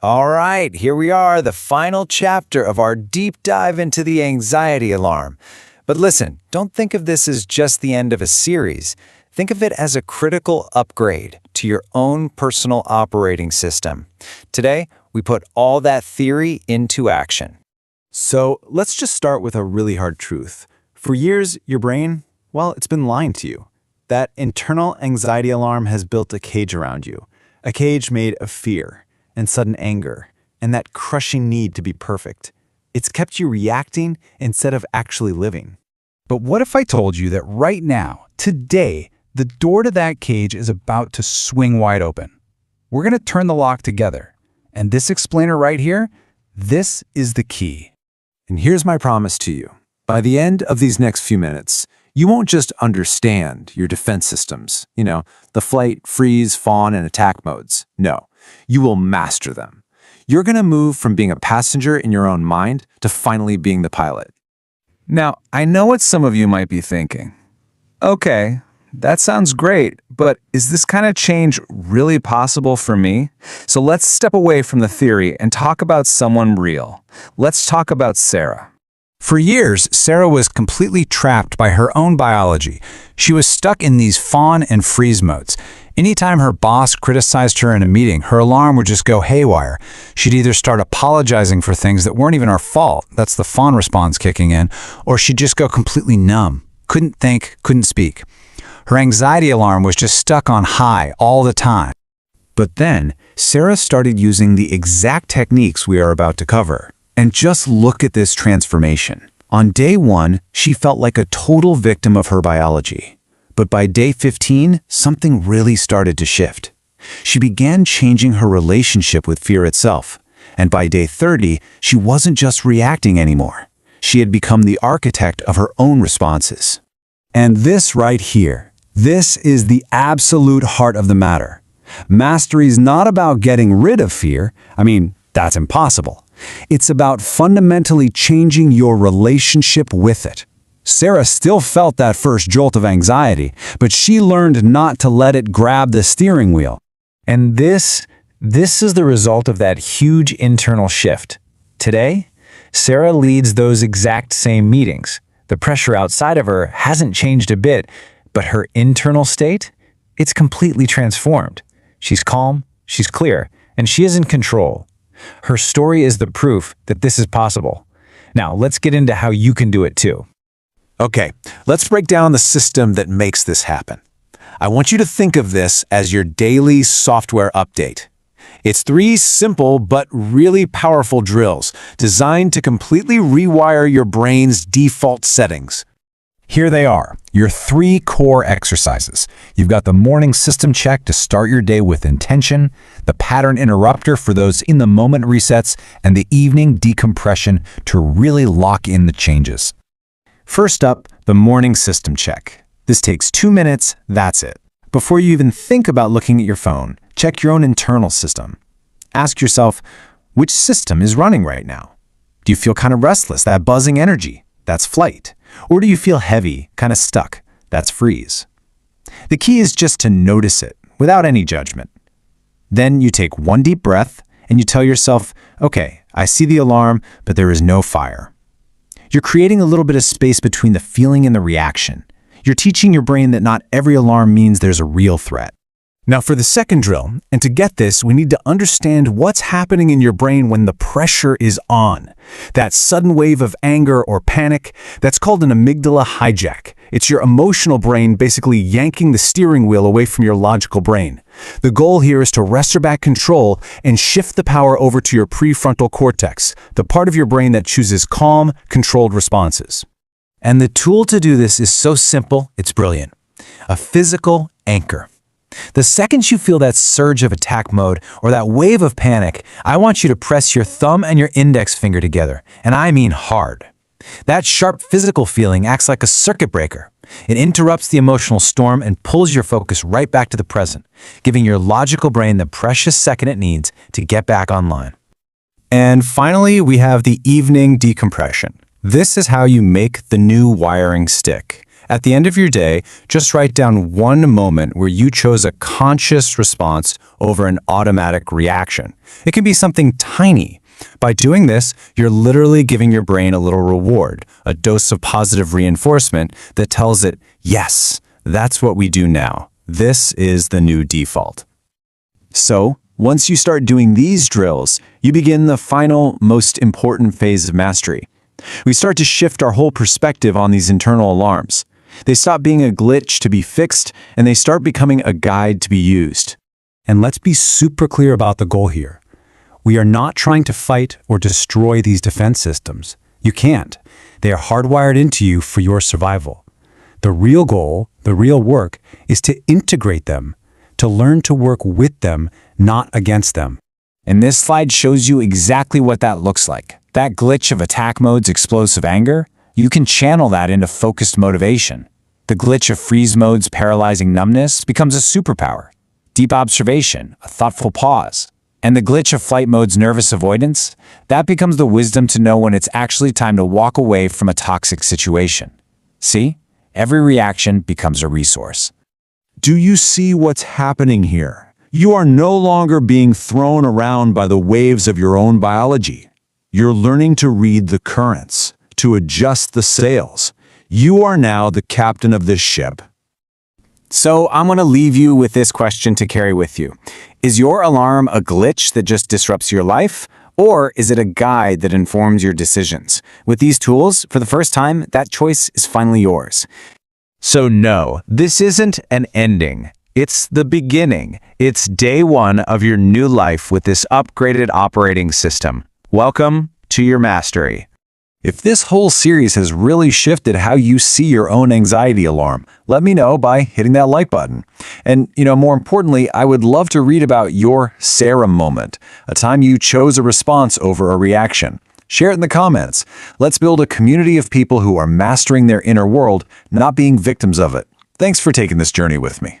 All right, here we are, the final chapter of our deep dive into the anxiety alarm. But listen, don't think of this as just the end of a series. Think of it as a critical upgrade to your own personal operating system. Today, we put all that theory into action. So let's just start with a really hard truth. For years, your brain, well, it's been lying to you. That internal anxiety alarm has built a cage around you, a cage made of fear and sudden anger and that crushing need to be perfect. It's kept you reacting instead of actually living. But what if I told you that right now, today, the door to that cage is about to swing wide open? We're going to turn the lock together. And this explainer right here, this is the key. And here's my promise to you. By the end of these next few minutes, you won't just understand your defense systems, the flight, freeze, fawn, and attack modes. No, you will master them. You're going to move from being a passenger in your own mind to finally being the pilot. Now, I know what some of you might be thinking. Okay, that sounds great, but is this kind of change really possible for me? So let's step away from the theory and talk about someone real. Let's talk about Sarah. For years, Sarah was completely trapped by her own biology. She was stuck in these fawn and freeze modes. Anytime her boss criticized her in a meeting, her alarm would just go haywire. She'd either start apologizing for things that weren't even her fault, that's the fawn response kicking in, or she'd just go completely numb. Couldn't think, couldn't speak. Her anxiety alarm was just stuck on high all the time. But then, Sarah started using the exact techniques we are about to cover. And just look at this transformation. On day 1, she felt like a total victim of her biology. But by day 15, something really started to shift. She began changing her relationship with fear itself. And by day 30, she wasn't just reacting anymore. She had become the architect of her own responses. And this right here, this is the absolute heart of the matter. Mastery is not about getting rid of fear. That's impossible. It's about fundamentally changing your relationship with it. Sarah still felt that first jolt of anxiety, but she learned not to let it grab the steering wheel. And this is the result of that huge internal shift. Today, Sarah leads those exact same meetings. The pressure outside of her hasn't changed a bit, but her internal state, it's completely transformed. She's calm, she's clear, and she is in control. Her story is the proof that this is possible. Now, let's get into how you can do it too. Okay, let's break down the system that makes this happen. I want you to think of this as your daily software update. It's 3 simple but really powerful drills designed to completely rewire your brain's default settings. Here they are, your 3 core exercises. You've got the morning system check to start your day with intention, the pattern interrupter for those in-the-moment resets, and the evening decompression to really lock in the changes. First up, the morning system check. This takes 2 minutes, that's it. Before you even think about looking at your phone, check your own internal system. Ask yourself, which system is running right now? Do you feel kind of restless, that buzzing energy? That's flight. Or do you feel heavy, kind of stuck? That's freeze. The key is just to notice it, without any judgment. Then you take 1 deep breath, and you tell yourself, okay, I see the alarm, but there is no fire. You're creating a little bit of space between the feeling and the reaction. You're teaching your brain that not every alarm means there's a real threat. Now for the second drill, and to get this, we need to understand what's happening in your brain when the pressure is on. That sudden wave of anger or panic, that's called an amygdala hijack. It's your emotional brain basically yanking the steering wheel away from your logical brain. The goal here is to wrest back control and shift the power over to your prefrontal cortex, the part of your brain that chooses calm, controlled responses. And the tool to do this is so simple, it's brilliant. A physical anchor. The second you feel that surge of attack mode or that wave of panic, I want you to press your thumb and your index finger together, and I mean hard. That sharp physical feeling acts like a circuit breaker. It interrupts the emotional storm and pulls your focus right back to the present, giving your logical brain the precious second it needs to get back online. And finally, we have the evening decompression. This is how you make the new wiring stick. At the end of your day, just write down one moment where you chose a conscious response over an automatic reaction. It can be something tiny. By doing this, you're literally giving your brain a little reward, a dose of positive reinforcement that tells it, yes, that's what we do now. This is the new default. So, once you start doing these drills, you begin the final, most important phase of mastery. We start to shift our whole perspective on these internal alarms. They stop being a glitch to be fixed, and they start becoming a guide to be used. And let's be super clear about the goal here. We are not trying to fight or destroy these defense systems. You can't. They are hardwired into you for your survival. The real goal, the real work, is to integrate them, to learn to work with them, not against them. And this slide shows you exactly what that looks like. That glitch of attack mode's explosive anger, you can channel that into focused motivation. The glitch of freeze mode's paralyzing numbness becomes a superpower. Deep observation, a thoughtful pause. And the glitch of flight mode's nervous avoidance, that becomes the wisdom to know when it's actually time to walk away from a toxic situation. See? Every reaction becomes a resource. Do you see what's happening here? You are no longer being thrown around by the waves of your own biology. You're learning to read the currents, to adjust the sails. You are now the captain of this ship. So I'm going to leave you with this question to carry with you. Is your alarm a glitch that just disrupts your life? Or is it a guide that informs your decisions? With these tools, for the first time, that choice is finally yours. So no, this isn't an ending. It's the beginning. It's day one of your new life with this upgraded operating system. Welcome to your mastery. If this whole series has really shifted how you see your own anxiety alarm, let me know by hitting that like button. And, more importantly, I would love to read about your Sarah moment, a time you chose a response over a reaction. Share it in the comments. Let's build a community of people who are mastering their inner world, not being victims of it. Thanks for taking this journey with me.